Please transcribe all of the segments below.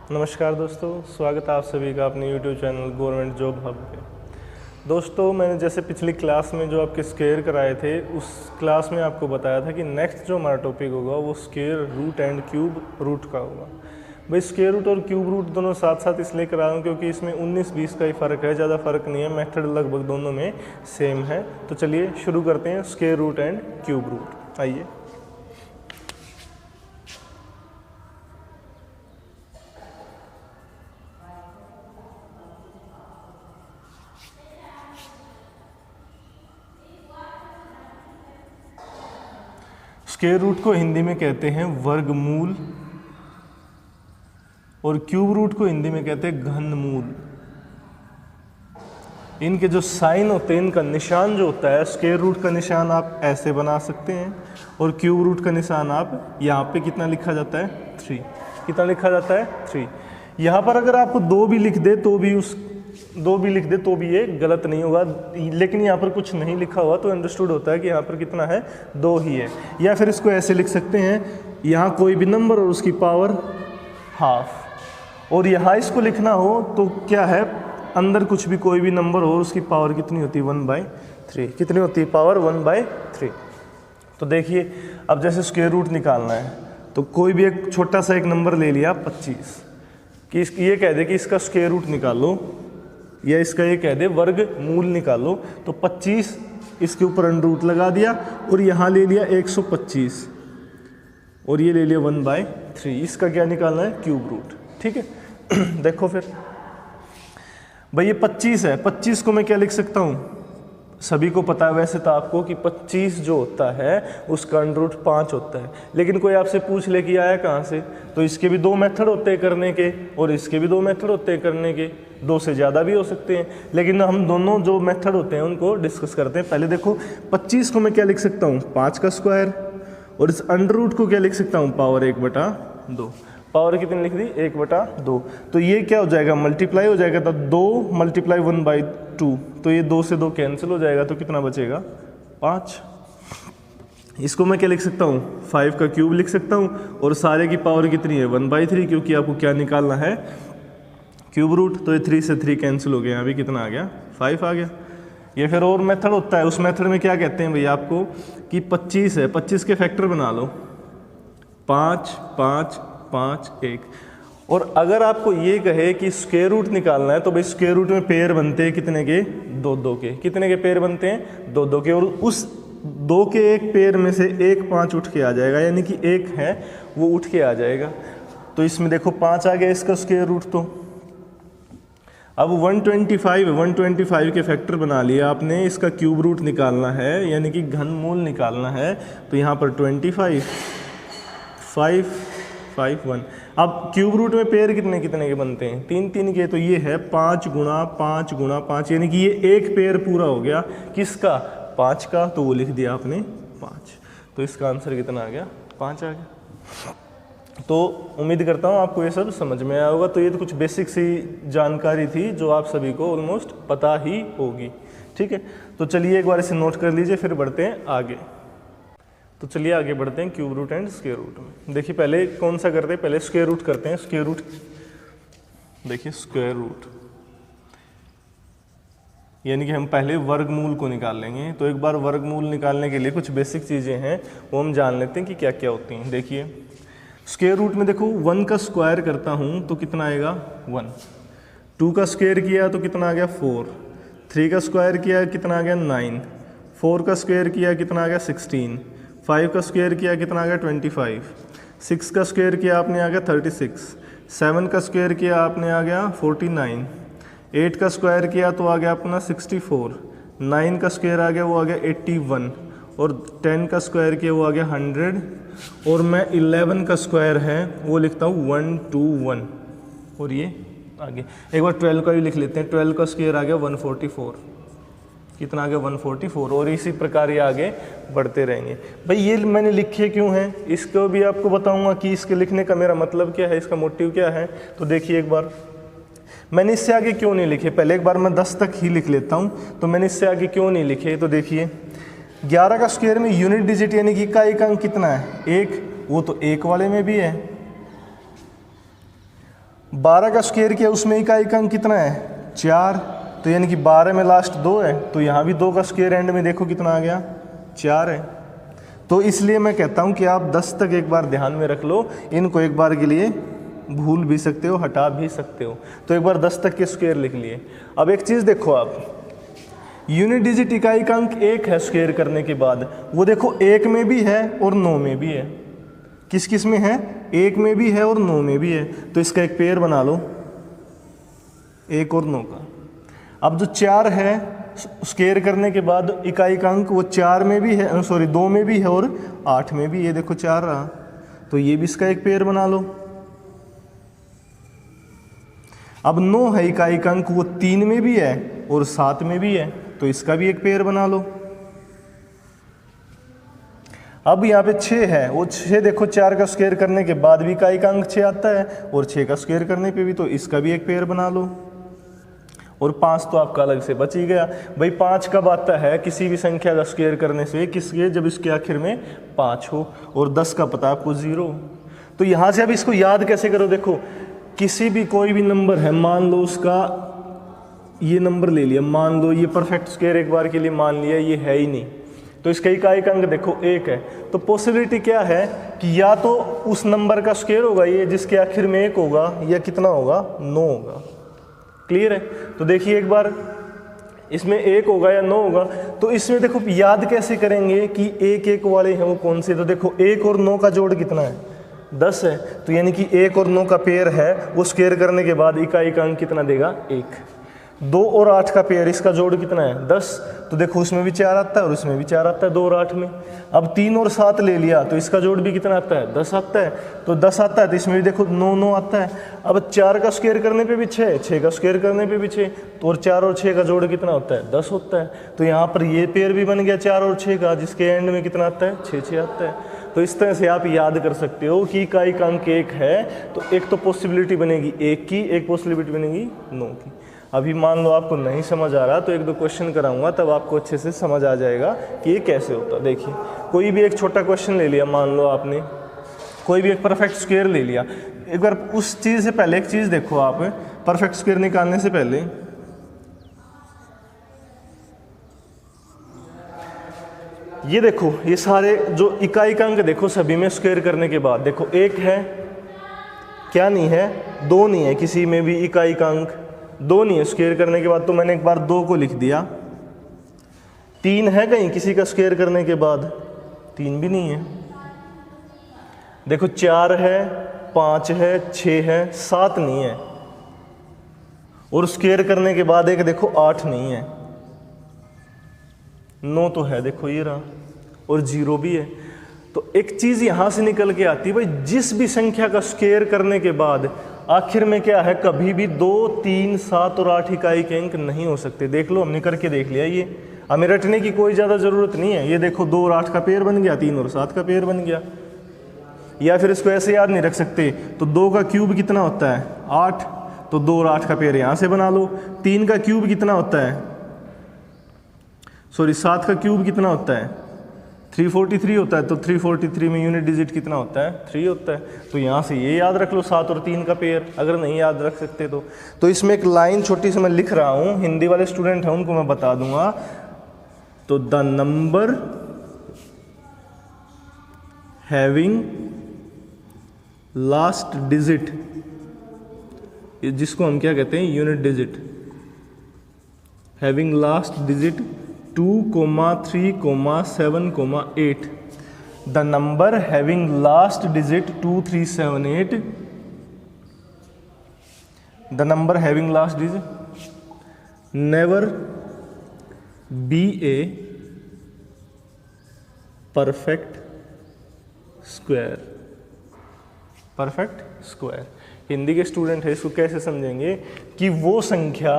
नमस्कार दोस्तों, स्वागत है आप सभी का अपने YouTube channel government job hub पे। दोस्तों, मैंने जैसे पिछली क्लास में जो आपके स्क्वायर कराए थे, उस क्लास में आपको बताया था कि नेक्स्ट जो हमारा टॉपिक होगा वो square root and cube root का होगा। भाई स्क्वायर रूट और क्यूब रूट दोनों साथ साथ इसलिए करा रहा हूँ क्योंकि इसमें 19-20 का ही फ़र्क है, ज़्यादा फ़र्क नहीं है, मेथड लगभग दोनों में सेम है। तो चलिए शुरू करते हैं square root and cube root. आइए, स्क्वायर रूट को हिंदी में कहते हैं वर्गमूल और क्यूब रूट को हिंदी में कहते हैं घनमूल। इनके जो साइन होते हैं, इनका निशान जो होता है, स्क्वायर रूट का निशान आप ऐसे बना सकते हैं और क्यूब रूट का निशान आप यहाँ पे कितना लिखा जाता है 3। कितना लिखा जाता है 3। यहाँ पर अगर आपको 2 भी लिख दे तो भी ये गलत नहीं होगा, लेकिन यहाँ पर कुछ नहीं लिखा हुआ तो अंडरस्टूड होता है कि यहाँ पर कितना है 2 ही है। या फिर इसको ऐसे लिख सकते हैं, यहाँ कोई भी नंबर और उसकी पावर हाफ, और यहाँ इसको लिखना हो तो क्या है, अंदर कुछ भी कोई भी नंबर हो उसकी पावर कितनी होती है 1/3। कितनी होती है पावर 1/3। तो देखिए, अब जैसे स्क्वायर रूट निकालना है तो कोई भी एक छोटा सा एक नंबर ले लिया 25, कि ये कह दे कि इसका स्क्वायर रूट निकालो, या इसका ये कह दे वर्गमूल निकालो, तो 25 इसके ऊपर अंडर रूट लगा दिया और यहाँ ले लिया 125 और ये ले लिया 1/3। इसका क्या निकालना है क्यूब रूट। ठीक है देखो फिर भाई, ये 25 है, 25 को मैं क्या लिख सकता हूँ, सभी को पता है वैसे तो आपको कि 25 जो होता है उसका अंडर रूट 5 होता है। लेकिन कोई आपसे पूछ ले कि आया कहाँ से, तो इसके भी 2 मेथड होते हैं करने के और इसके भी 2 मेथड होते हैं करने के, 2 से ज़्यादा भी हो सकते हैं, लेकिन हम दोनों जो मेथड होते हैं उनको डिस्कस करते हैं। पहले देखो, 25 को मैं क्या लिख सकता हूँ 5 का स्क्वायर, और इस अंडर रूट को क्या लिख सकता हूँ पावर 1/2। पावर कितनी लिख दी 1/2, तो ये क्या हो जाएगा मल्टीप्लाई हो जाएगा, तो 2 × 1/2, तो ये 2 से 2 कैंसिल हो जाएगा, तो कितना बचेगा 5। इसको मैं क्या लिख सकता हूँ 5 का क्यूब लिख सकता हूँ, और सारे की पावर कितनी है 1/3, क्योंकि आपको क्या निकालना है क्यूब रूट। तो ये 3 से 3 कैंसिल हो गया, यहाँ भी कितना आ गया 5 आ गया। ये फिर और मेथड होता है, उस मेथड में क्या कहते हैं भैया आपको कि 25 है, 25 के फैक्टर बना लो, 5 5 5 1। और अगर आपको ये कहे कि स्क्वायर रूट निकालना है तो भाई स्क्वायर रूट में पेयर बनते हैं कितने के 2-2 के। कितने के पेयर बनते हैं 2-2 के, और उस 2 के एक पेयर में से एक 5 उठ के आ जाएगा, यानी कि एक है वो उठ के आ जाएगा। तो इसमें देखो 5 आ गया इसका स्क्वायर रूट। तो अब 125 125 के फैक्टर बना लिया आपने, इसका क्यूब रूट निकालना है यानी कि घनमूल निकालना है, तो यहाँ पर 25 5 5 1। अब क्यूब रूट में पेयर कितने कितने के बनते हैं 3-3 के, तो ये है 5 × 5 × 5, यानी कि ये एक पेयर पूरा हो गया किसका 5 का, तो वो लिख दिया आपने 5। तो इसका आंसर कितना आ गया 5 आ गया। तो उम्मीद करता हूँ आपको ये सब समझ में आया होगा। तो ये तो कुछ बेसिक सी जानकारी थी जो आप सभी को ऑलमोस्ट पता ही होगी। ठीक है, तो चलिए एक बार इसे नोट कर लीजिए, फिर बढ़ते हैं आगे। तो चलिए आगे बढ़ते हैं cube root and square root में। देखिए पहले कौन सा करते हैं, पहले स्क्वायर रूट करते हैं। स्क्वायर रूट देखिए, स्क्वायर रूट यानी कि हम पहले वर्गमूल को निकाल लेंगे। तो एक बार वर्गमूल निकालने के लिए कुछ बेसिक चीज़ें हैं वो हम जान लेते हैं कि क्या क्या होती हैं। देखिए स्क्वायर रूट में देखो 1 का स्क्वायर करता हूँ तो कितना आएगा 1, 2 का स्क्वायर किया तो कितना आ गया 4, 3 का स्क्वायर किया कितना आ गया 9, 4 का स्क्वायर किया कितना आ गया 16, 5 का स्क्वायर किया कितना आ गया 25, 6 का स्क्वायर किया आपने आ गया 36, 7 का स्क्वायर किया आपने आ गया 49, 8 का स्क्वायर किया तो आ गया अपना 64, 9 का स्क्वायर आ गया वो आ गया 81, और 10 का स्क्वायर किया वो आ गया 100, और मैं 11 का स्क्वायर है वो लिखता हूँ 121, और ये आगे एक बार 12 का भी लिख लेते हैं। 12 का स्क्वायर आ गया 144, कितना आ गया 144, और इसी प्रकार ये आगे बढ़ते रहेंगे। भाई ये मैंने लिखे क्यों हैं, इसको भी आपको बताऊंगा कि इसके लिखने का मेरा मतलब क्या है, इसका मोटिव क्या है। तो देखिए एक बार मैंने इससे आगे क्यों नहीं लिखे, पहले एक बार मैं 10 तक ही लिख लेता हूँ। तो मैंने इससे आगे क्यों नहीं लिखे, तो देखिए 11 का स्क्वायर में यूनिट डिजिट यानी कि इकाई अंक कितना है 1, वो तो 1 वाले में भी है, 12 का स्क्वायर किया, उसमें इकाई अंक कितना है 4, तो यानी कि 12 में लास्ट 2 है, तो यहाँ भी 2 का स्क्वायर एंड में देखो कितना आ गया 4 है। तो इसलिए मैं कहता हूँ कि आप 10 तक एक बार ध्यान में रख लो, इनको एक बार के लिए भूल भी सकते हो, हटा भी सकते हो। तो एक बार 10 तक के स्क्वायर लिख लिए। अब एक चीज़ देखो आप, यूनिट डिजिट इकाई का अंक 1 है स्क्वायर करने के बाद, वो देखो 1 में भी है और 9 में भी है। किस किस में है, 1 में भी है और 9 में भी है, तो इसका एक पेयर बना लो 1 और 9 का। अब जो 4 है स्क्वायर करने के बाद इकाई का अंक वो 4 में भी है, सॉरी 2 में भी है और 8 में भी, ये देखो 4 रहा, तो ये भी इसका एक पेयर बना लो। अब 9 है इकाई का अंक, वो 3 में भी है और 7 में भी है, तो इसका भी एक पेयर बना लो। अब यहाँ पे 6 है, वो 6 देखो 4 का स्क्वायर करने के बाद भी इकाई का अंक 6 आता है और 6 का स्क्वायर करने पे भी, तो इसका भी एक पेयर बना लो। और 5 तो आपका अलग से बच ही गया। भाई 5 कब आता है किसी भी संख्या का स्क्वायर करने से, किसके, जब इसके आखिर में 5 हो, और 10 का पता आपको 0। तो यहाँ से अब इसको याद कैसे करो, देखो किसी भी कोई भी नंबर है, मान लो उसका ये नंबर ले लिया, मान लो ये परफेक्ट स्क्वायर एक बार के लिए मान लिया, ये है ही नहीं, तो इसका इकाई का अंक देखो 1 है, तो पॉसिबिलिटी क्या है कि या तो उस नंबर का स्क्वायर होगा ये जिसके आखिर में 1 होगा, या कितना होगा 9 होगा। क्लियर है? तो देखिए एक बार इसमें 1 होगा या 9 होगा, तो इसमें देखो याद कैसे करेंगे कि 1 वाले हैं वो कौन से, तो देखो 1 और 9 का जोड़ कितना है 10 है, तो यानी कि 1 और 9 का पेयर है, वो स्क्वायर करने के बाद इकाई का अंक कितना देगा 1। 2 और 8 का पेयर, इसका जोड़ कितना है 10, तो देखो उसमें भी 4 आता है और उसमें भी 4 आता है 2 और 8 में। अब 3 और 7 ले लिया, तो इसका जोड़ भी कितना आता है 10 आता है, तो 10 आता है, तो इसमें भी देखो 9 आता है। अब 4 का स्क्वायर करने पे भी 6, 6 का स्क्वायर करने पे भी 6, तो और 4 और 6 का जोड़ कितना होता है 10 होता है। तो यहाँ पर ये पेयर भी बन गया 4 और 6 का, जिसके एंड में कितना आता है 6 आता है। तो इस तरह से आप याद कर सकते हो कि इकाई का अंक 1 है, तो एक तो पॉसिबिलिटी बनेगी 1 की, एक पॉसिबिलिटी बनेगी 9 की। अभी मान लो आपको नहीं समझ आ रहा, तो 1-2 क्वेश्चन कराऊंगा, तब आपको अच्छे से समझ आ जाएगा कि ये कैसे होता है। देखिए कोई भी एक छोटा क्वेश्चन ले लिया, मान लो आपने कोई भी एक परफेक्ट स्क्वायर ले लिया। एक बार उस चीज़ से पहले एक चीज़ देखो आप, परफेक्ट स्क्वायर निकालने से पहले ये देखो, ये सारे जो इकाई का अंक देखो सभी में स्क्वायर करने के बाद देखो 1 है, क्या नहीं है 2 नहीं है, किसी में भी इकाई का अंक 2 नहीं है स्क्वायर करने के बाद, तो मैंने एक बार 2 को लिख दिया। 3 है कहीं किसी का स्क्वायर करने के बाद, 3 भी नहीं है। देखो 4 है, 5 है, 6 है, 7 नहीं है, और स्क्वायर करने के बाद एक देखो 8 नहीं है, 9 तो है, देखो ये रहा, और 0 भी है। तो एक चीज़ यहाँ से निकल के आती है भाई, जिस भी संख्या का स्क्वायर करने के बाद आखिर में क्या है, कभी भी 2, 3, 7 और 8 इकाई के अंक नहीं हो सकते। देख लो, हमने करके देख लिया, ये हमें रटने की कोई ज़्यादा ज़रूरत नहीं है। ये देखो 2 और 8 का पेयर बन गया, 3 और 7 का पेयर बन गया। या फिर इसको ऐसे याद नहीं रख सकते, तो 2 का क्यूब कितना होता है 8, तो 2 और 8 का पेयर यहाँ से बना लो। 3 का क्यूब कितना होता है, सॉरी 7 का क्यूब कितना होता है 343 होता है, तो 343 में यूनिट डिजिट कितना होता है 3 होता है। तो यहाँ से ये याद रख लो 7 और 3 का पेयर, अगर नहीं याद रख सकते तो इसमें एक लाइन छोटी सी मैं लिख रहा हूँ, हिंदी वाले स्टूडेंट हैं उनको मैं बता दूंगा। तो the number having last digit, जिसको हम क्या कहते हैं unit digit, having last digit 2, 3, 7, 8, the number having last digit 2, 3, 7, 8, the number having last digit never be a perfect square। Perfect square Hindi के स्टूडेंट है, इसको कैसे समझेंगे कि वो संख्या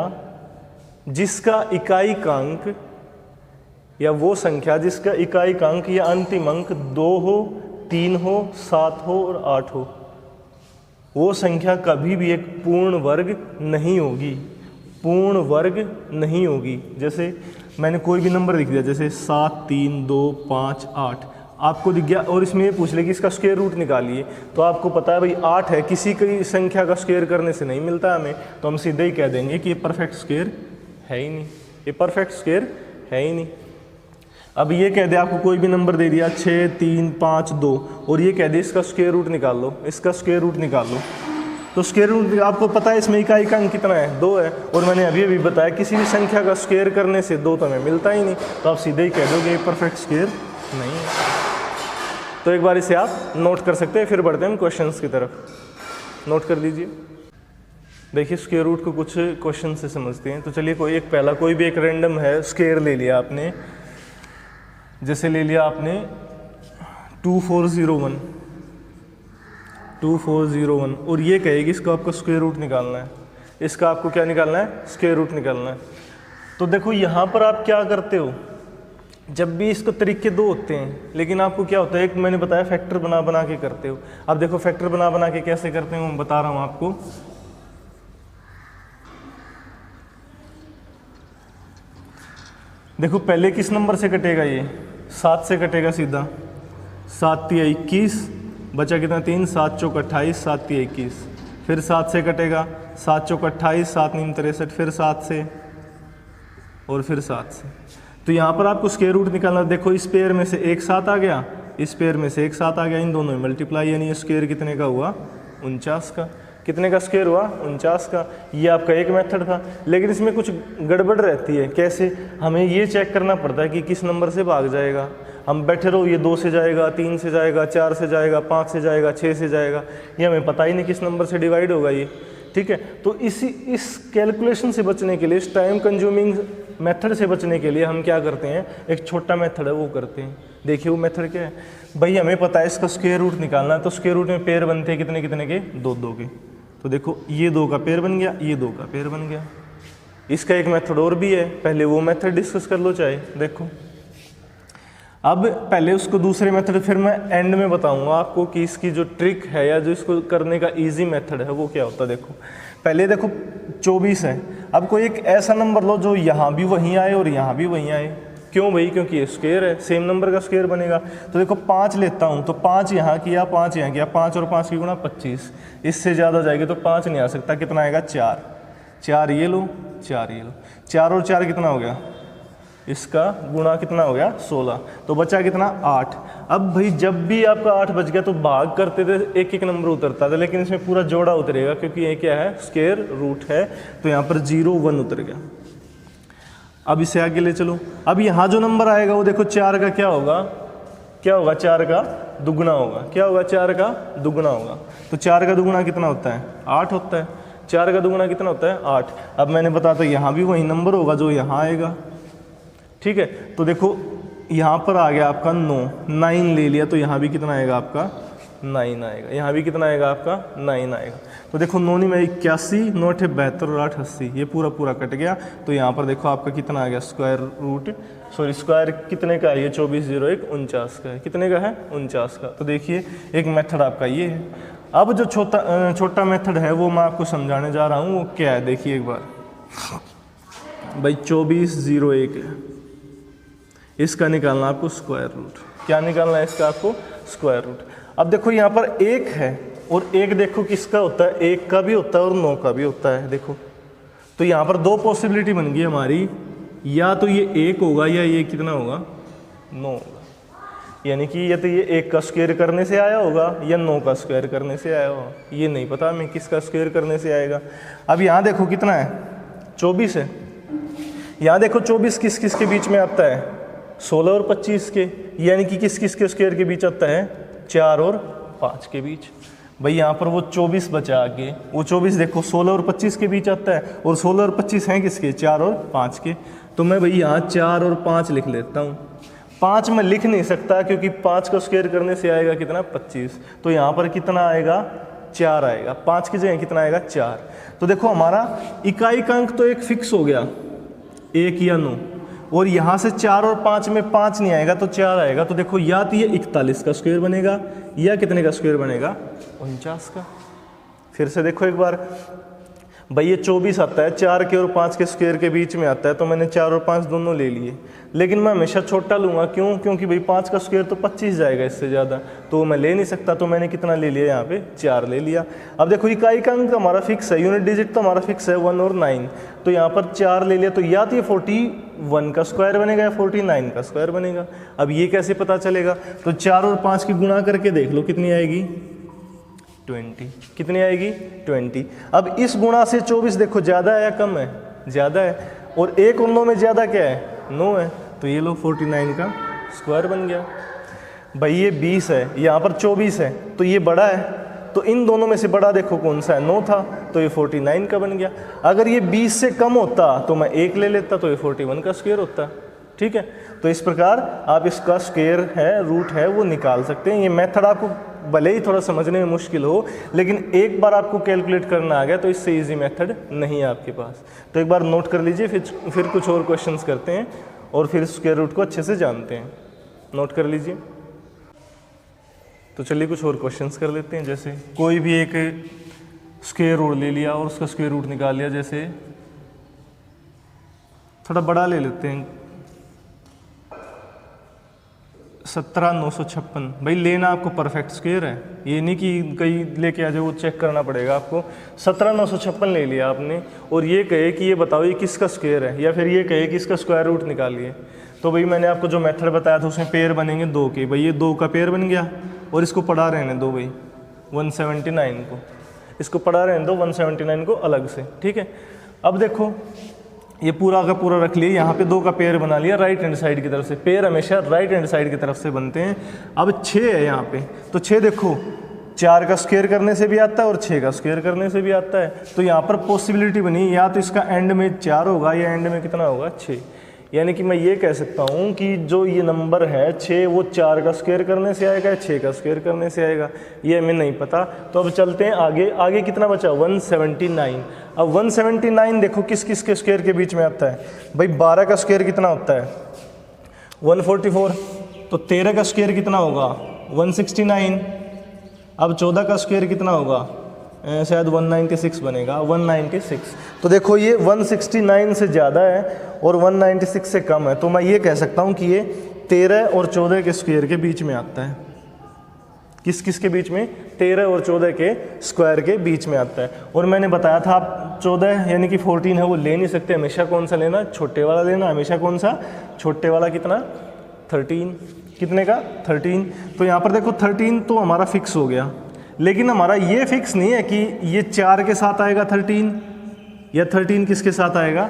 जिसका इकाई का अंक, या वो संख्या जिसका इकाई का अंक या अंतिम अंक 2 हो, 3 हो, 7 हो और 8 हो, वो संख्या कभी भी एक पूर्ण वर्ग नहीं होगी, पूर्ण वर्ग नहीं होगी। जैसे मैंने कोई भी नंबर लिख दिया, जैसे 7, 3, 2, 5, 8, आपको दिख गया। और इसमें ये पूछ ले कि इसका स्क्वायर रूट निकालिए, तो आपको पता है भाई 8 है, किसी की संख्या का स्क्वायर करने से नहीं मिलता हमें, तो हम सीधे ही कह देंगे कि ये परफेक्ट स्क्वायर है ही नहीं, ये परफेक्ट स्क्वायर है ही नहीं। अब ये कह दे आपको कोई भी नंबर दे दिया 6 3 5 2 और ये कह दे इसका स्क्वायर रूट निकाल लो, इसका स्क्वायर रूट निकाल लो, तो स्क्वायर रूट आपको पता है इसमें इकाई का अंक कितना है 2 है, और मैंने अभी अभी बताया किसी भी संख्या का स्क्वायर करने से 2 तो हमें मिलता ही नहीं, तो आप सीधे ही कह दोगे ये परफेक्ट स्क्वायर नहीं है। तो एक बार इसे आप नोट कर सकते हैं, फिर बढ़ते हैं हम क्वेश्चंस की तरफ। नोट कर लीजिए। देखिए स्क्वायर रूट को कुछ क्वेश्चन से समझते हैं। तो चलिए कोई भी एक रैंडम है स्क्वायर ले लिया आपने, जैसे ले लिया आपने 2401 और ये कहेगी इसका आपको स्क्वायर रूट निकालना है, इसका आपको क्या निकालना है, स्क्वायर रूट निकालना है। तो देखो यहाँ पर आप क्या करते हो, जब भी इसको तरीके 2 होते हैं, लेकिन आपको क्या होता है, एक मैंने बताया फैक्टर बना बना के करते हो। अब देखो फैक्टर बना बना के कैसे करते हैं मैं बता रहा हूँ आपको। देखो पहले किस नंबर से कटेगा, ये 7 से कटेगा सीधा, 7 × 21 बचा कितना 3, 7 × 4 = 28, 7 × 21, फिर 7 से कटेगा, 7 × 4 = 28, 7 × 9 = 63, फिर 7 से और फिर 7 से। तो यहाँ पर आपको स्क्वायर रूट निकालना। देखो इस पेयर में से एक 7 आ गया, इस पेयर में से एक 7 आ गया, इन दोनों में मल्टीप्लाई, यानी ये स्क्वायर कितने का हुआ 49 का। कितने का स्क्वायर हुआ 49 का। ये आपका एक मेथड था, लेकिन इसमें कुछ गड़बड़ रहती है। कैसे, हमें ये चेक करना पड़ता है कि किस नंबर से भाग जाएगा। हम बैठे रहो ये 2 से जाएगा, 3 से जाएगा, 4 से जाएगा, 5 से जाएगा, 6 से जाएगा, ये हमें पता ही नहीं किस नंबर से डिवाइड होगा ये। ठीक है, तो इस कैलकुलेशन से बचने के लिए, इस टाइम कंज्यूमिंग मेथड से बचने के लिए हम क्या करते हैं, एक छोटा मेथड है वो करते हैं। देखिए वो मेथड क्या है भाई, हमें पता है इसका स्क्वायर रूट निकालना है, तो स्क्वायर रूट में पेयर बनते हैं कितने कितने के, 2 के। तो देखो ये 2 का पेयर बन गया, ये 2 का पेयर बन गया। इसका एक मेथड और भी है, पहले वो मेथड डिस्कस कर लो चाहे। देखो अब पहले उसको दूसरे मेथड, फिर मैं एंड में बताऊंगा आपको कि इसकी जो ट्रिक है या जो इसको करने का इजी मेथड है वो क्या होता है। देखो पहले देखो 24 है, अब कोई एक ऐसा नंबर लो जो यहाँ भी वहीं आए और यहाँ भी वहीं आए। क्यों भाई, क्योंकि ये स्क्वायर है, सेम नंबर का स्क्वायर बनेगा। तो देखो 5 लेता हूँ, तो 5 यहाँ किया, 5 यहाँ किया, 5 और 5 की गुणा 25, इससे ज़्यादा जाएगी तो 5 नहीं आ सकता। कितना आएगा 4, 4 ये लो, 4 ये लो, 4 और 4 कितना हो गया, इसका गुणा कितना हो गया 16, तो बचा कितना 8। अब भाई जब भी आपका 8 बच गया तो भाग करते थे एक एक नंबर उतरता था, लेकिन इसमें पूरा जोड़ा उतरेगा क्योंकि ये क्या है, स्क्वायर रूट है। तो यहाँ पर 0 1 उतर गया। अब इसे आगे ले चलो। अब यहाँ जो नंबर आएगा वो देखो 4 का क्या होगा, 4 का दुगुना होगा। क्या होगा, 4 का दुगुना होगा। तो 4 का दुगुना कितना होता है, 8 होता है। 4 का दुगुना कितना होता है, 8। अब मैंने बताया था यहाँ भी वही नंबर होगा जो यहाँ आएगा। ठीक है, तो देखो यहाँ पर आ गया आपका 9 ले लिया, तो यहाँ भी कितना आएगा आपका 9 आएगा। यहाँ भी कितना आएगा आपका 9 आएगा। तो देखो 9 में 81, 9 × 72 और 8 80, ये पूरा कट गया। तो यहाँ पर देखो आपका कितना आ गया, स्क्वायर कितने का है, ये 2401 49 का है। कितने का है, 49 का। तो देखिए एक मेथड आपका ये है। अब जो छोटा मेथड है वो मैं आपको समझाने जा रहा हूँ, वो क्या है देखिए एक बार भाई। 2401 है, इसका निकालना आपको स्क्वायर रूट। क्या निकालना है इसका आपको, स्क्वायर रूट। अब देखो यहाँ पर 1 है और 1 देखो किसका होता है, 1 का भी होता है और 9 का भी होता है। देखो तो यहाँ पर 2 पॉसिबिलिटी बन गई हमारी, या तो ये 1 होगा या ये कितना होगा 9 होगा। यानी कि या तो ये 1 का स्क्वायर करने से आया होगा या 9 का स्क्वायर करने से आया होगा। ये नहीं पता हमें किसका स्क्वायर करने से आएगा। अब यहाँ देखो कितना है, 24 है। यहाँ देखो 24 किस किस के बीच में आता है, 16 और 25 के। यानी कि किस किस के स्क्वायर के बीच आता है, 4 और 5 के बीच। भाई यहाँ पर वो 24 बचा आगे, वो 24 देखो 16 और 25 के बीच आता है, और 16 और 25 हैं किसके, 4 और 5 के। तो मैं भाई यहाँ 4 और 5 लिख लेता हूँ। 5 मैं लिख नहीं सकता क्योंकि 5 को स्क्वायर करने से आएगा कितना 25। तो यहाँ पर कितना आएगा, 4 आएगा। 5 की जगह कितना आएगा, 4। तो देखो हमारा इकाई का अंक तो एक फिक्स हो गया, 1 या 9, और यहाँ से 4 और 5 में 5 नहीं आएगा तो 4 आएगा। तो देखो या तो ये 41 का स्क्वायर बनेगा या कितने का स्क्वायर बनेगा, 49 का। फिर से देखो एक बार, भाई ये 24 आता है, 4 के और 5 के स्क्वायर के बीच में आता है, तो मैंने 4 और 5 दोनों ले लिए। लेकिन मैं हमेशा छोटा लूँगा, क्यों? क्योंकि भाई 5 का स्क्वायर तो 25 जाएगा, इससे ज़्यादा तो मैं ले नहीं सकता। तो मैंने कितना ले लिया यहाँ पे? 4 ले लिया। अब देखो इकाई का अंक हमारा फिक्स है, यूनिट डिजिट तो हमारा फिक्स है 1 और 9, तो यहाँ पर 4 ले लिया, तो या तो ये 41 का स्क्वायर बनेगा या 49 का स्क्वायर बनेगा। अब ये कैसे पता चलेगा? तो 4 और 5 की गुणा करके देख लो कितनी आएगी? 20। कितनी आएगी? 20। अब इस गुणा से 24 देखो ज़्यादा है या कम है? ज़्यादा है, और 1 और 9 में ज़्यादा क्या है? 9 है, तो ये लो 49 का स्क्वायर बन गया। भाई ये 20 है, यहाँ पर 24 है, तो ये बड़ा है, तो इन दोनों में से बड़ा देखो कौन सा है? 9 था, तो ये 49 का बन गया। अगर ये 20 से कम होता तो मैं 1 ले लेता, तो ये 41 का स्क्वायर होता। ठीक है, तो इस प्रकार आप इसका स्क्वायर है, रूट है, वो निकाल सकते हैं। ये मेथड आपको भले ही थोड़ा समझने में मुश्किल हो, लेकिन एक बार आपको कैलकुलेट करना आ गया तो इससे इजी मेथड नहीं है आपके पास। तो एक बार नोट कर लीजिए, फिर कुछ और क्वेश्चंस करते हैं और फिर स्क्वायर रूट को अच्छे से जानते हैं। नोट कर लीजिए। तो चलिए कुछ और क्वेश्चंस कर लेते हैं। जैसे कोई भी एक स्क्वायर रूट ले लिया और उसका स्क्वायर रूट निकाल लिया। जैसे थोड़ा बड़ा ले लेते हैं, 17,956। भाई लेना आपको परफेक्ट स्क्वायर है, ये नहीं कि कहीं लेके आ जाओ, वो चेक करना पड़ेगा आपको। 17,956 ले लिया आपने, और ये कहे कि ये बताओ ये किसका स्क्वायर है, या फिर ये कहे कि इसका स्क्वायर रूट निकालिए। तो भाई मैंने आपको जो मेथड बताया था उसमें पेयर बनेंगे 2 के। भाई ये 2 का पेयर बन गया, और इसको पढ़ा रहने दो भाई 179 को, इसको पढ़ा रहने दो 179 को अलग से। ठीक है, अब देखो ये पूरा का पूरा रख लिया, यहाँ पे 2 का पेयर बना लिया राइट हैंड साइड की तरफ से। पेयर हमेशा राइट हैंड साइड की तरफ से बनते हैं। अब 6 है यहाँ पे, तो 6 देखो 4 का स्क्वायर करने से भी आता है और 6 का स्क्वायर करने से भी आता है। तो यहाँ पर पॉसिबिलिटी बनी, या तो इसका एंड में 4 होगा या एंड में कितना होगा? 6। यानी कि मैं ये कह सकता हूँ कि जो ये नंबर है 6, वो 4 का स्क्वायर करने से आएगा या 6 का स्क्वायर करने से आएगा, ये हमें नहीं पता। तो अब चलते हैं आगे। आगे कितना बचा? 179। अब 179 देखो किस किस के स्क्वायर के बीच में आता है? भाई 12 का स्क्वायर कितना होता है? 144। तो 13 का स्क्वायर कितना होगा? 169। अब 14 का स्क्वायर कितना होगा? शायद 196 बनेगा, 196। तो देखो ये 169 से ज़्यादा है और 196 से कम है, तो मैं ये कह सकता हूँ कि ये 13 और 14 के स्क्वायर के बीच में आता है। किस किस के बीच में? 13 और 14 के स्क्वायर के बीच में आता है। और मैंने बताया था आप 14 यानी कि 14 है वो ले नहीं सकते, हमेशा कौन सा लेना? छोटे वाला लेना। हमेशा कौन सा? छोटे वाला। कितना? 13। कितने का? 13। तो यहाँ पर देखो 13 तो हमारा फिक्स हो गया, लेकिन हमारा ये फिक्स नहीं है कि ये 4 के साथ आएगा 13, या 13 किसके साथ आएगा?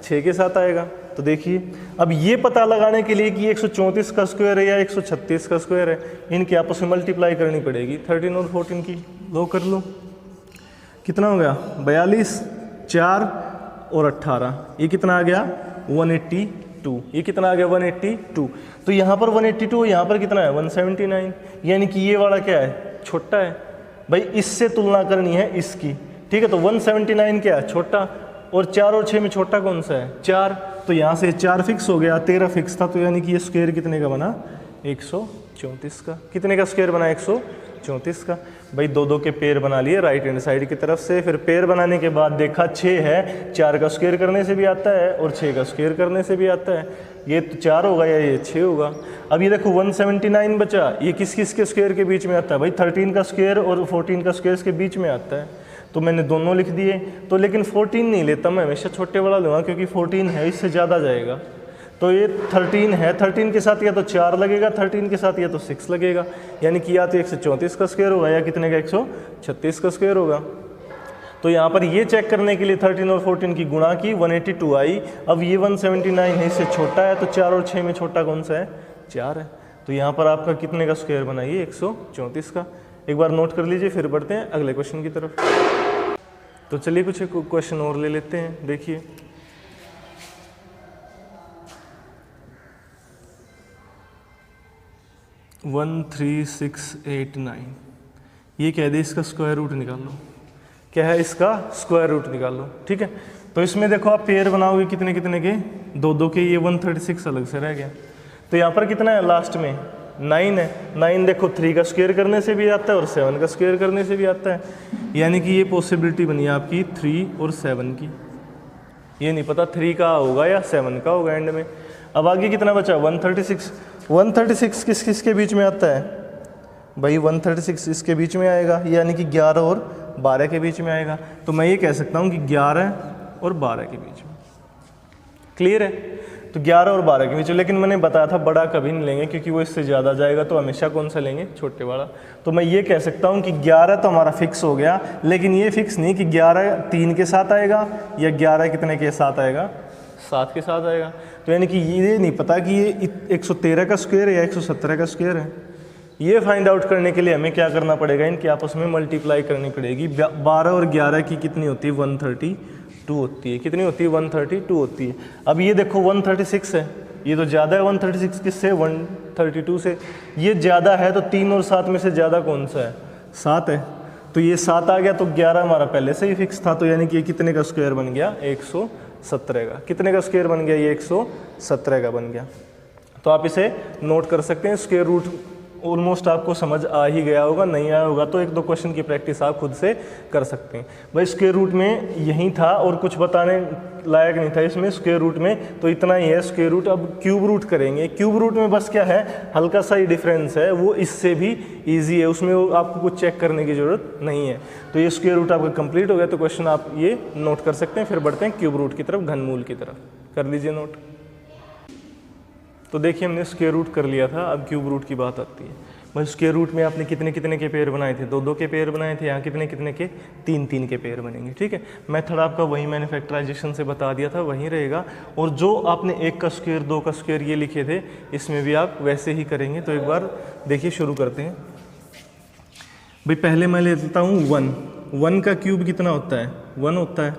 6 के साथ आएगा। तो देखिए अब ये पता लगाने के लिए कि 134 का स्क्वायर है या 136 का स्क्वायर है, इनकी आपस में मल्टीप्लाई करनी पड़ेगी। 13 और 14 की लो कर लो, कितना हो गया? 42, 4 और 18, ये कितना आ गया? 182। ये कितना आ गया? 182। तो यहाँ पर 182, यहाँ पर कितना है? 179। यानी कि ये वाला क्या है? छोटा है। भाई इससे तुलना करनी है इसकी। ठीक है, तो 179 क्या है? छोटा। और 4 और 6 में छोटा कौन सा है? 4। तो यहाँ से 4 फिक्स हो गया, 13 फिक्स था, तो यानी कि ये स्क्वायर कितने का बना? 134 का। कितने का स्क्वायर बना? 134 का। भाई 2 के पेयर बना लिए राइट हैंड साइड की तरफ से। फिर पेयर बनाने के बाद देखा 6 है, 4 का स्क्वायर करने से भी आता है और 6 का स्क्वायर करने से भी आता है। ये तो 4 होगा या ये 6 होगा। अब ये देखो 179 बचा, ये किस किस के स्क्वायर के बीच में आता है? भाई 13 का स्क्वायर और 14 का स्क्वायर के बीच में आता है, तो मैंने दोनों लिख दिए। तो लेकिन 14 नहीं लेता मैं, हमेशा छोटे वाला लूँगा, क्योंकि 14 है इससे ज़्यादा जाएगा। तो ये 13 है, 13 के साथ या तो 4 लगेगा, 13 के साथ या तो 6 लगेगा, यानी कि या तो 134 का स्क्वायर होगा या कितने का? 136 का स्क्वायर होगा। तो यहाँ पर ये चेक करने के लिए 13 और 14 की गुणा की, 182 आई। अब ये 179 है, इससे छोटा है, तो 4 और 6 में छोटा कौन सा है? 4 है। तो यहाँ पर आपका कितने का स्क्वायर बना? ये 134 का। एक बार नोट कर लीजिए, फिर बढ़ते हैं अगले क्वेश्चन की तरफ। तो चलिए कुछ क्वेश्चन और ले लेते हैं। देखिए 13689, ये कह दे इसका स्क्वायर रूट निकाल लो। क्या है? इसका स्क्वायर रूट निकाल लो। ठीक है, तो इसमें देखो आप पेयर बनाओगे कितने कितने के? 2 के। ये 136 अलग से रह गया। तो यहाँ पर कितना है लास्ट में? 9 है, 9 देखो 3 का स्क्वायर करने से भी आता है और 7 का स्क्वायर करने से भी आता है, यानी कि ये पॉसिबिलिटी बनी आपकी 3 और 7 की। ये नहीं पता 3 का होगा या 7 का होगा एंड में। अब आगे कितना बचा 136, 136 किस किस के बीच में आता है भाई, 136 इसके बीच में आएगा, यानी कि 11 और 12 के बीच में आएगा। तो मैं ये कह सकता हूँ कि 11 और 12 के बीच में। क्लियर है? तो 11 और 12 के बीच में, लेकिन मैंने बताया था बड़ा कभी नहीं लेंगे क्योंकि वो इससे ज़्यादा जाएगा, तो हमेशा कौन सा लेंगे, छोटे वाला। तो मैं ये कह सकता हूँ कि 11 तो हमारा फिक्स हो गया, लेकिन ये फिक्स नहीं कि 11 3 के साथ आएगा या 11 कितने के साथ आएगा, 7 के साथ आएगा। तो यानी कि ये नहीं पता कि ये 113 का स्क्वायर है या 117 का स्क्वायर है। ये फाइंड आउट करने के लिए हमें क्या करना पड़ेगा, इनकी आपस में मल्टीप्लाई करनी पड़ेगी। 12 और 11 की कितनी होती है, 132 होती है। कितनी होती है, 132 होती है। अब ये देखो 136 है, ये तो ज़्यादा है 136 किससे, 132 से। ये ज़्यादा है तो 3 और 7 में से ज़्यादा कौन सा है, 7 है। तो ये 7 आ गया, तो 11 हमारा पहले से ही फिक्स था। तो यानी कि ये कितने का स्क्वायर बन गया, 117 का। कितने का स्क्वायर बन गया, ये 117 का बन गया। तो आप इसे नोट कर सकते हैं। स्क्वायर रूट ऑलमोस्ट आपको समझ आ ही गया होगा, नहीं आया होगा तो 1-2 क्वेश्चन की प्रैक्टिस आप खुद से कर सकते हैं। भाई स्क्वायर रूट में यही था और कुछ बताने लायक नहीं था इसमें स्क्वायर रूट में, तो इतना ही है स्क्वायर रूट। अब क्यूब रूट करेंगे। क्यूब रूट में बस क्या है, हल्का सा ही डिफरेंस है, वो इससे भी ईजी है, उसमें आपको कुछ चेक करने की ज़रूरत नहीं है। तो ये स्क्वायर रूट आपका कंप्लीट हो गया, तो क्वेश्चन आप ये नोट कर सकते हैं। फिर बढ़ते हैं क्यूब रूट की तरफ, घनमूल की तरफ। कर लीजिए नोट। तो देखिए हमने स्क्वायर रूट कर लिया था, अब क्यूब रूट की बात आती है। भाई स्क्वायर रूट में आपने कितने कितने के पेयर बनाए थे, 2-2 के पेयर बनाए थे। यहाँ कितने कितने के, 3-3 के पेयर बनेंगे। ठीक है, मेथड आपका वही मैंने फैक्टराइजेशन से बता दिया था, वही रहेगा। और जो आपने 1 का स्क्वायर 2 का स्क्वायर ये लिखे थे, इसमें भी आप वैसे ही करेंगे। तो एक बार देखिए शुरू करते हैं। भाई पहले मैं ले लेता हूँ 1 का क्यूब कितना होता है, 1 होता है।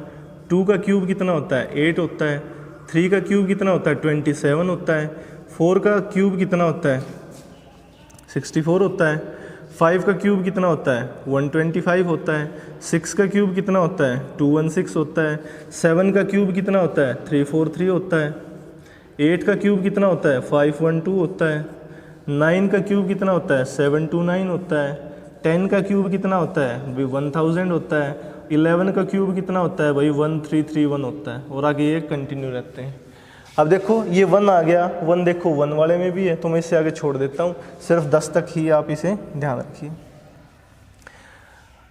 2 का क्यूब कितना होता है, 8 होता है। 3 का क्यूब कितना होता है, 27 होता है। 4 का क्यूब कितना होता है, 64 होता है। 5 का क्यूब कितना होता है, 125 होता है। 6 का क्यूब कितना होता है, 216 होता है। 7 का क्यूब कितना होता है, 343 होता है। 8 का क्यूब कितना होता है, 512 होता है। 9 का क्यूब कितना होता है, 729 होता है। 10 का क्यूब कितना होता है, भाई 1000 होता है। 11 का क्यूब कितना होता है, भाई 1331 होता है। और आगे ये कंटिन्यू रहते हैं। अब देखो ये 1 आ गया, 1 देखो 1 वाले में भी है, तो मैं इससे आगे छोड़ देता हूँ, सिर्फ 10 तक ही आप इसे ध्यान रखिए।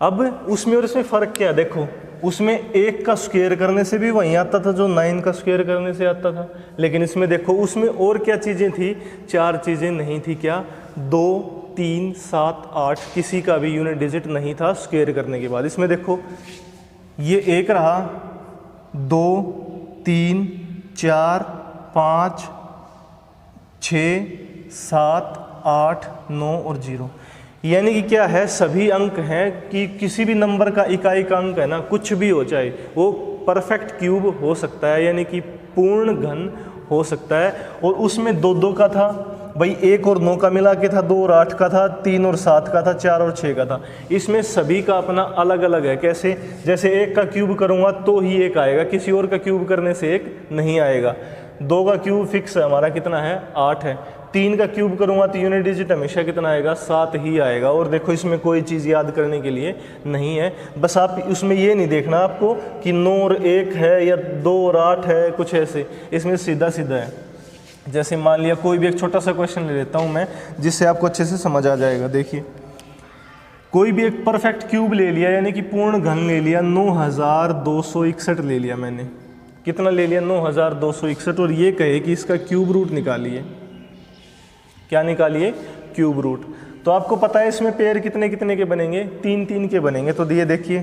अब उसमें और इसमें फ़र्क क्या है, देखो उसमें 1 का स्क्वायर करने से भी वहीं आता था जो 9 का स्क्वायर करने से आता था, लेकिन इसमें देखो उसमें और क्या चीज़ें थी, 4 चीज़ें नहीं थी। क्या, 2, 3, 7, 8 किसी का भी यूनिट डिजिट नहीं था स्क्वायर करने के बाद। इसमें देखो ये 1 रहा, 2, 3, 4, 5, 6, 7, 8, 9 और 0। यानी कि क्या है, सभी अंक हैं कि किसी भी नंबर का इकाई का अंक है ना, कुछ भी हो जाए वो परफेक्ट क्यूब हो सकता है, यानी कि पूर्ण घन हो सकता है। और उसमें 2-2 का था भाई, 1 और 9 का मिला के था, 2 और 8 का था, 3 और 7 का था, 4 और 6 का था। इसमें सभी का अपना अलग अलग है। कैसे, जैसे 1 का क्यूब करूँगा तो ही 1 आएगा, किसी और का क्यूब करने से 1 नहीं आएगा। 2 का क्यूब फिक्स है हमारा, कितना है, 8 है। 3 का क्यूब करूँगा तो यूनिट डिजिट हमेशा कितना आएगा, 7 ही आएगा। और देखो इसमें कोई चीज़ याद करने के लिए नहीं है, बस आप उसमें ये नहीं देखना आपको कि 9 और 1 है या 2 और 8 है, कुछ ऐसे। इसमें सीधा सीधा है। जैसे मान लिया कोई भी एक छोटा सा क्वेश्चन ले लेता हूँ मैं, जिससे आपको अच्छे से समझ आ जाएगा। देखिए कोई भी एक परफेक्ट क्यूब ले लिया, यानी कि पूर्ण घन ले लिया, 9261 ले लिया मैंने। कितना ले लिया, 9261। और ये कहे कि इसका क्यूब रूट निकालिए। क्या निकालिए, क्यूब रूट। तो आपको पता है इसमें पेयर कितने कितने के बनेंगे, 3-3 के बनेंगे। तो ये देखिए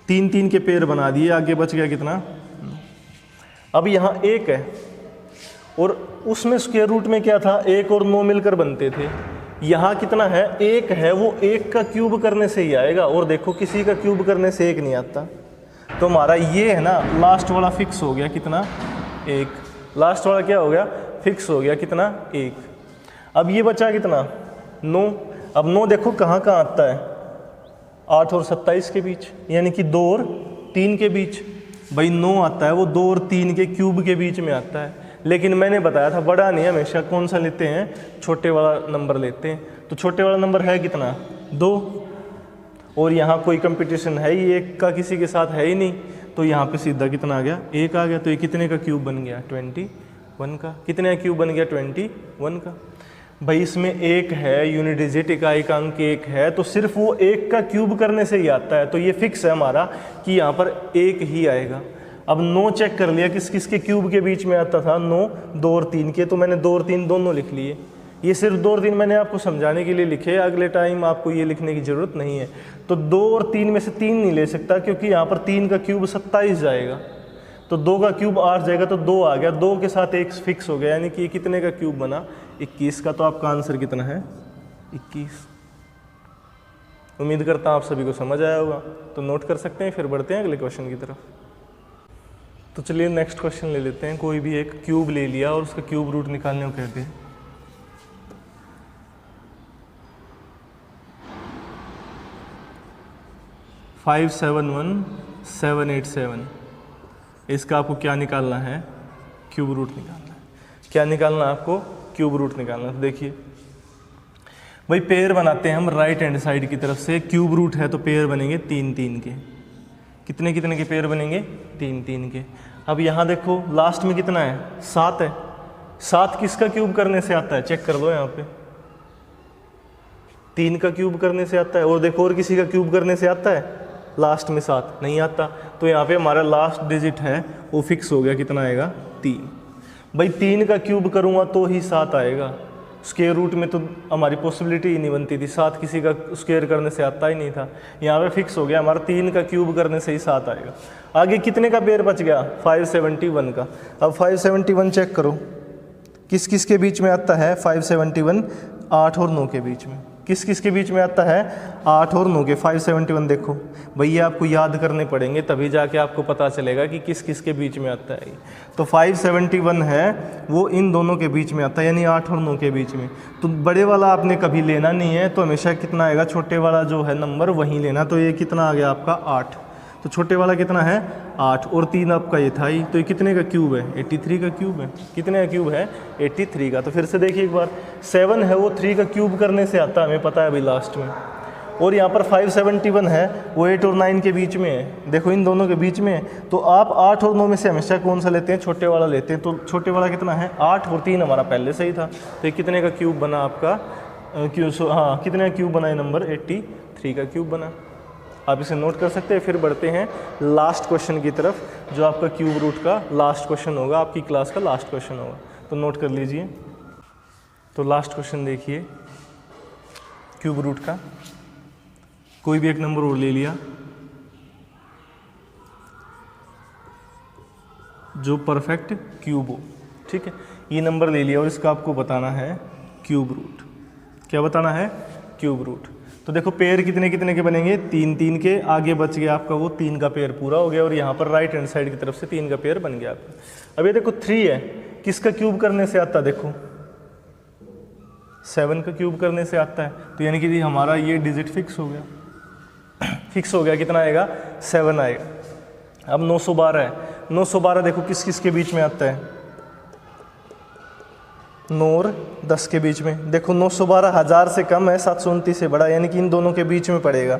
3-3 के पेयर बना दिए, आगे बच गया कितना। अब यहाँ 1 है और उसमें स्क्वायर रूट में क्या था, 1 और 9 मिलकर बनते थे। यहाँ कितना है, 1 है, वो 1 का क्यूब करने से ही आएगा। और देखो किसी का क्यूब करने से 1 नहीं आता। तो हमारा ये है ना, लास्ट वाला फिक्स हो गया, कितना, 1। लास्ट वाला क्या हो गया, फिक्स हो गया, कितना, 1। अब ये बचा कितना, 9। अब 9 देखो कहाँ कहाँ आता है, 8 और 27 के बीच, यानी कि 2 और 3 के बीच। भाई 9 आता है वो 2 और 3 के क्यूब के बीच में आता है। लेकिन मैंने बताया था बड़ा नहीं, हमेशा कौन सा लेते हैं, छोटे वाला नंबर लेते हैं। तो छोटे वाला नंबर है कितना, 2, और यहाँ कोई कंपटीशन है ही 1 का किसी के साथ है ही नहीं, तो यहाँ पे सीधा कितना आ गया, 1 आ गया। तो ये कितने का क्यूब बन गया, 21 का। कितने का क्यूब बन गया, 21 का। भाई इसमें 1 है, यूनिट डिजिट इकाई का अंक 1 है, तो सिर्फ वो 1 का क्यूब करने से ही आता है। तो ये फिक्स है हमारा कि यहाँ पर 1 ही आएगा। अब 9 चेक कर लिया किस किस के क्यूब के बीच में आता था, 9, 2 और 3 के, तो मैंने 2 और 3 दोनों लिख लिए। ये सिर्फ 2 और 3 मैंने आपको समझाने के लिए लिखे, अगले टाइम आपको ये लिखने की ज़रूरत नहीं है। तो 2 और 3 में से 3 नहीं ले सकता, क्योंकि यहाँ पर 3 का क्यूब 27 जाएगा, तो 2 का क्यूब 8 जाएगा, तो 2 आ गया, 2 के साथ 1 फिक्स हो गया, यानी कि ये कितने का क्यूब बना, 21 का। तो आपका आंसर कितना है, 21। उम्मीद करता हूँ आप सभी को समझ आया होगा, तो नोट कर सकते हैं। फिर बढ़ते हैं अगले क्वेश्चन की तरफ। तो चलिए नेक्स्ट क्वेश्चन ले लेते हैं। कोई भी एक क्यूब ले लिया और उसका क्यूब रूट निकालने को कहते हैं। फाइव 71787, इसका आपको क्या निकालना है, क्यूब रूट निकालना है। क्या निकालना है आपको, क्यूब रूट निकालना है। तो देखिए भाई पेयर बनाते हैं हम राइट हैंड साइड की तरफ से, क्यूब रूट है तो पेयर बनेंगे 3 3 के। कितने कितने के पेयर बनेंगे, 3 3 के। अब यहाँ देखो लास्ट में कितना है, 7 है। 7 किसका क्यूब करने से आता है, चेक कर लो यहाँ पे, 3 का क्यूब करने से आता है। और देखो और किसी का क्यूब करने से आता है, लास्ट में 7 नहीं आता। तो यहाँ पे हमारा लास्ट डिजिट है वो फिक्स हो गया, कितना आएगा, 3। भाई 3 का क्यूब करूँगा तो ही 7 आएगा, स्क्वायर रूट में तो हमारी पॉसिबिलिटी ही नहीं बनती थी, 7 किसी का स्क्वायर करने से आता ही नहीं था। यहाँ पे फिक्स हो गया हमारा 3 का क्यूब करने से ही 7 आएगा। आगे कितने का पेयर बच गया, 571 का। अब 571 चेक करो किस किस के बीच में आता है, 571 8 और 9 के बीच में। किस किस के बीच में आता है, 8 और 9 के। 571 देखो भैया आपको याद करने पड़ेंगे, तभी जाके आपको पता चलेगा कि किस किस के बीच में आता है। तो 571 है वो इन दोनों के बीच में आता है, यानी 8 और 9 के बीच में। तो बड़े वाला आपने कभी लेना नहीं है, तो हमेशा कितना आएगा, छोटे वाला जो है नंबर वहीं लेना। तो ये कितना आ गया आपका, 8। तो छोटे वाला कितना है, 8, और 3 आपका ये था ही। तो ये कितने का क्यूब है, 83 का क्यूब है। कितने का क्यूब है, 83 का। तो फिर से देखिए एक बार, 7 है वो 3 का क्यूब करने से आता है, हमें पता है अभी लास्ट में। और यहाँ पर 571 है वो 8 और 9 के बीच में है, देखो इन दोनों के बीच में है। तो आप 8 और 9 में से हमेशा कौन सा लेते हैं, छोटे वाला लेते हैं। तो छोटे वाला कितना है, 8, और 3 हमारा पहले से ही था। तो ये कितने का क्यूब बना आपका, हाँ कितने का क्यूब बना, ये नंबर 83 का क्यूब बना। आप इसे नोट कर सकते हैं। फिर बढ़ते हैं लास्ट क्वेश्चन की तरफ, जो आपका क्यूब रूट का लास्ट क्वेश्चन होगा, आपकी क्लास का लास्ट क्वेश्चन होगा। तो नोट कर लीजिए। तो लास्ट क्वेश्चन देखिए क्यूब रूट का, कोई भी एक नंबर और ले लिया जो परफेक्ट क्यूब हो, ठीक है। ये नंबर ले लिया और इसका आपको बताना है क्यूब रूट। क्या बताना है, क्यूब रूट। तो देखो पेयर कितने कितने के बनेंगे, 3 3 के। आगे बच गया आपका वो 3 का पेयर पूरा हो गया, और यहाँ पर राइट हैंड साइड की तरफ से 3 का पेयर बन गया आपका। अब ये देखो 3 है, किसका क्यूब करने से आता है, देखो 7 का क्यूब करने से आता है। तो यानी कि हमारा ये डिजिट फिक्स हो गया, फिक्स हो गया। कितना आएगा, 7 आएगा। अब 912 है, 912 देखो किस किस के बीच में आता है, 9 और 10 के बीच में। देखो 912 1000 से कम है, 729 से बड़ा, यानी कि इन दोनों के बीच में पड़ेगा।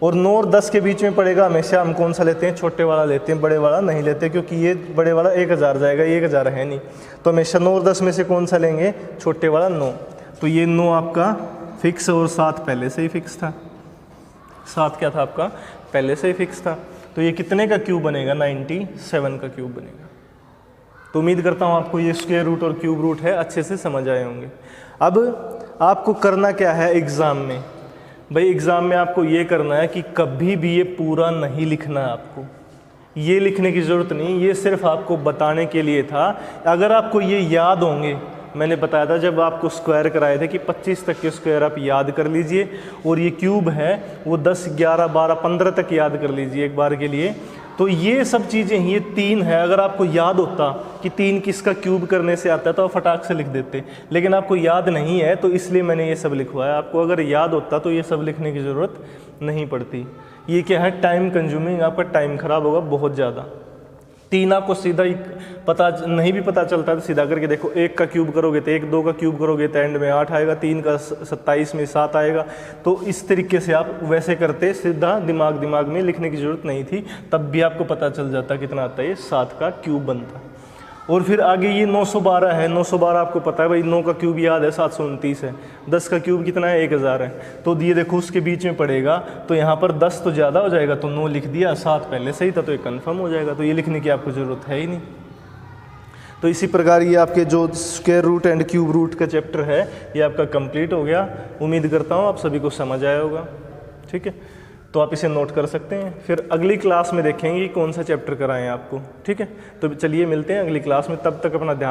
और 9 और 10 के बीच में पड़ेगा, हमेशा हम कौन सा लेते हैं, छोटे वाला लेते हैं, बड़े वाला नहीं लेते, क्योंकि ये बड़े वाला 1000 जाएगा, 1000 है नहीं। तो हमेशा 9 और 10 में से कौन सा लेंगे, छोटे वाला 9। तो ये 9 आपका फिक्स, और 7 पहले से ही फिक्स था। 7 क्या था आपका, पहले से ही फिक्स था। तो ये कितने का क्यूब बनेगा, 97 का क्यूब बनेगा। तो उम्मीद करता हूँ आपको ये स्क्वायर रूट और क्यूब रूट है अच्छे से समझ आए होंगे। अब आपको करना क्या है एग्ज़ाम में, भाई एग्ज़ाम में आपको ये करना है कि कभी भी ये पूरा नहीं लिखना है। आपको ये लिखने की ज़रूरत नहीं, ये सिर्फ आपको बताने के लिए था। अगर आपको ये याद होंगे, मैंने बताया था जब आपको स्क्वायर कराए थे कि 25 तक के स्क्वायर आप याद कर लीजिए, और ये क्यूब है वो 10 11 12 15 तक याद कर लीजिए एक बार के लिए। तो ये सब चीज़ें, ये 3 है, अगर आपको याद होता कि 3 किसका क्यूब करने से आता है तो आप फटाक से लिख देते, लेकिन आपको याद नहीं है तो इसलिए मैंने ये सब लिखवाया। आपको अगर याद होता तो ये सब लिखने की ज़रूरत नहीं पड़ती। ये क्या है, टाइम कंज्यूमिंग, आपका टाइम ख़राब होगा बहुत ज़्यादा। 3 आपको सीधा ही पता नहीं भी पता चलता है तो सीधा करके देखो, 1 का क्यूब करोगे तो 1, 2 का क्यूब करोगे तो एंड में 8 आएगा, 3 का 27 में 7 आएगा। तो इस तरीके से आप वैसे करते, सीधा दिमाग में लिखने की ज़रूरत नहीं थी, तब भी आपको पता चल जाता कितना आता है, ये 7 का क्यूब बनता। और फिर आगे ये 912 है, 912 आपको पता है भाई, 9 का क्यूब याद है 729 है, 10 का क्यूब कितना है 1000 है, तो ये देखो उसके बीच में पड़ेगा, तो यहाँ पर 10 तो ज़्यादा हो जाएगा, तो 9 लिख दिया, 7 पहले सही था तो ये कन्फर्म हो जाएगा, तो ये लिखने की आपको ज़रूरत है ही नहीं। तो इसी प्रकार ये आपके जो square root and cube root का चैप्टर है ये आपका कंप्लीट हो गया। उम्मीद करता हूँ आप सभी को समझ आया होगा, ठीक है, तो आप इसे नोट कर सकते हैं। फिर अगली क्लास में देखेंगे कौन सा चैप्टर कराएं आपको, ठीक है। तो चलिए मिलते हैं अगली क्लास में, तब तक अपना ध्यान